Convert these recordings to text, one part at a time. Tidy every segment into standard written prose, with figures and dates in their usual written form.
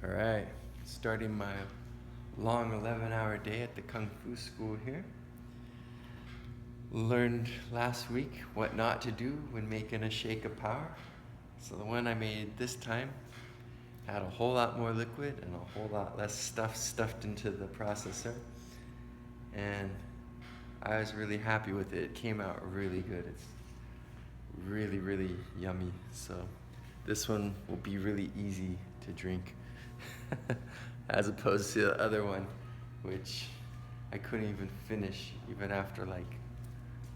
All right, starting my long 11-hour day at the Kung Fu school here. Learned last week what not to do when making a shake of power. So the one I made this time had a whole lot more liquid and a whole lot less stuff stuffed into the processor. And I was really happy with it. It came out really good. It's really, really yummy. So this one will be really easy to drink as opposed to the other one, which I couldn't even finish even after like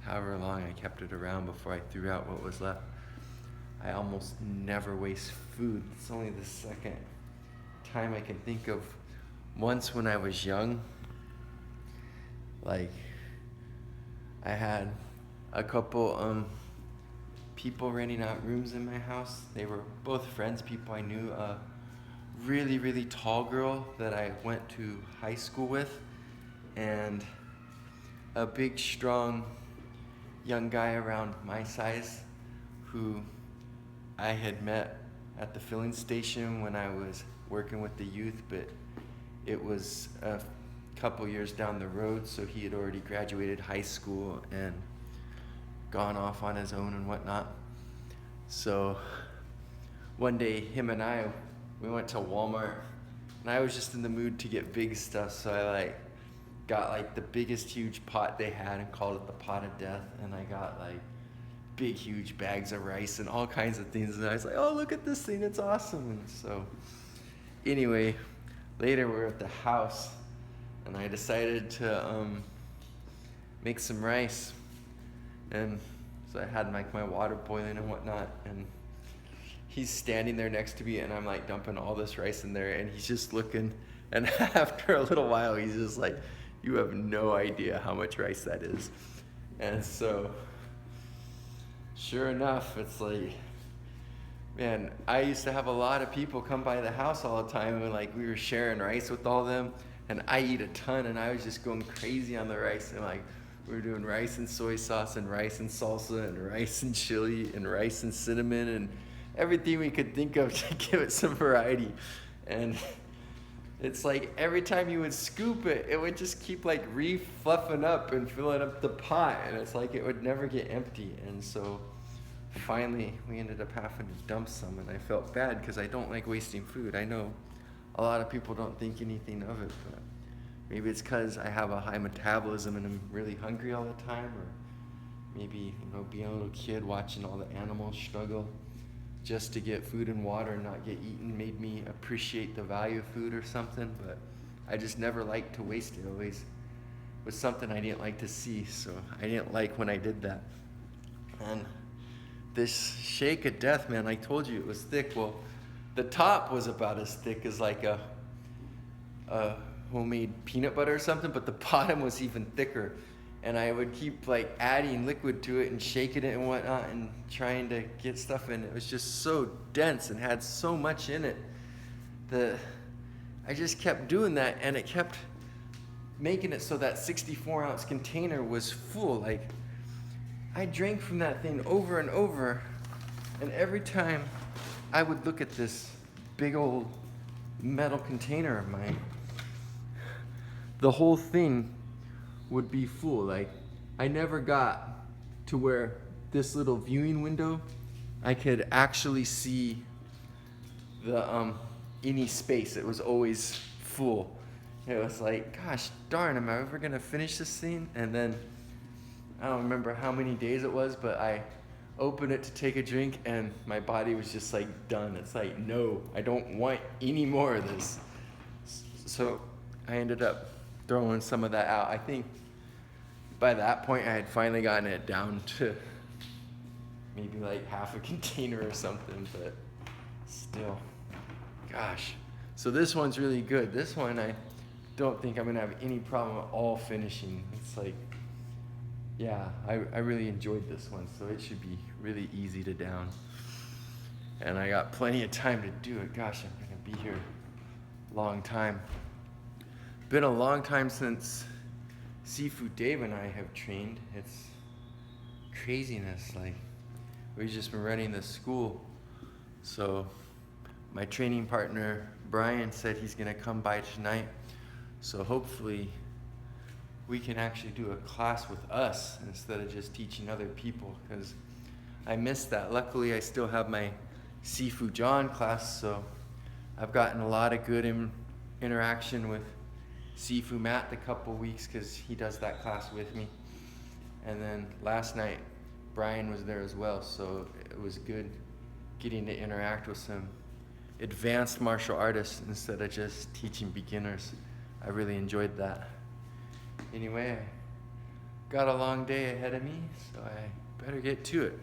however long I kept it around before I threw out what was left. I almost never waste food. It's only the second time I can think of. Once when I was young, like I had a couple people renting out rooms in my house. They were both friends, people I knew. A really, really tall girl that I went to high school with, and a big, strong young guy around my size who I had met at the filling station when I was working with the youth, but it was a couple years down the road, so he had already graduated high school and gone off on his own and whatnot. So one day, him and I, we went to Walmart, and I was just in the mood to get big stuff, so I got like the biggest huge pot they had and called it the pot of death, and I got like big huge bags of rice and all kinds of things, and I was like, oh, look at this thing, it's awesome. And so anyway, later we're at the house, and I decided to make some rice, and so I had like my water boiling and whatnot, and he's standing there next to me, and I'm like dumping all this rice in there, and he's just looking, and after a little while he's just like, you have no idea how much rice that is. And so sure enough, it's like, man, I used to have a lot of people come by the house all the time, and like we were sharing rice with all of them, and I eat a ton, and I was just going crazy on the rice, and like we were doing rice and soy sauce and rice and salsa and rice and chili and rice and cinnamon and everything we could think of to give it some variety. And it's like every time you would scoop it, it would just keep like re-fluffing up and filling up the pot, and it's like it would never get empty. And so finally we ended up having to dump some, and I felt bad because I don't like wasting food. I know a lot of people don't think anything of it, but maybe it's because I have a high metabolism and I'm really hungry all the time, or maybe, being a little kid watching all the animals struggle just to get food and water and not get eaten made me appreciate the value of food or something. But I just never liked to waste it. Always was something I didn't like to see, so I didn't like when I did that. And this shake of death, man, I told you it was thick. Well, the top was about as thick as like a homemade peanut butter or something, but the bottom was even thicker. And I would keep like adding liquid to it and shaking it and whatnot and trying to get stuff in. It was just so dense and had so much in it that I just kept doing that, and it kept making it so that 64-ounce container was full. Like, I drank from that thing over and over, and every time I would look at this big old metal container of mine, the whole thing would be full. Like, I never got to where this little viewing window, I could actually see the any space. It was always full. It was like, gosh darn, am I ever gonna finish this thing? And then I don't remember how many days it was, but I opened it to take a drink, and my body was just like done. It's like, no, I don't want any more of this. So I ended up throwing some of that out. I think by that point I had finally gotten it down to maybe like half a container or something, but still, gosh. So this one's really good. This one I don't think I'm gonna have any problem at all finishing. It's like, yeah, I really enjoyed this one, so it should be really easy to down. And I got plenty of time to do it. Gosh, I'm gonna be here a long time. Been a long time since Seafood Dave and I have trained. It's craziness. Like, we've just been running the school. So my training partner, Brian, said he's going to come by tonight. So hopefully we can actually do a class with us instead of just teaching other people, because I missed that. Luckily, I still have my Sifu John class, so I've gotten a lot of good interaction with Sifu Matt the couple weeks because he does that class with me. And then last night, Brian was there as well, so it was good getting to interact with some advanced martial artists instead of just teaching beginners. I really enjoyed that. Anyway, I got a long day ahead of me, so I better get to it.